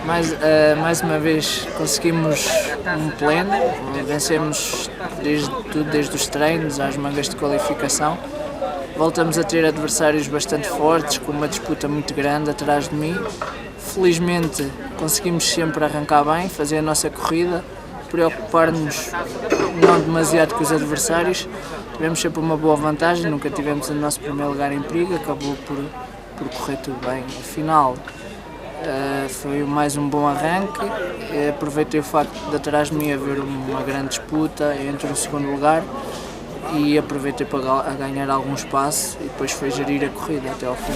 Mais uma vez conseguimos um pleno, vencemos desde os treinos às mangas de qualificação. Voltamos a ter adversários bastante fortes, com uma disputa muito grande atrás de mim. Felizmente conseguimos sempre arrancar bem, fazer a nossa corrida, preocupar-nos não demasiado com os adversários. Tivemos sempre uma boa vantagem, nunca tivemos o nosso primeiro lugar em perigo, acabou por correr tudo bem. Afinal, foi mais um bom arranque, aproveitei o facto de atrás de mim haver uma grande disputa entre o segundo lugar e aproveitei para ganhar algum espaço e depois foi gerir a corrida até ao fim.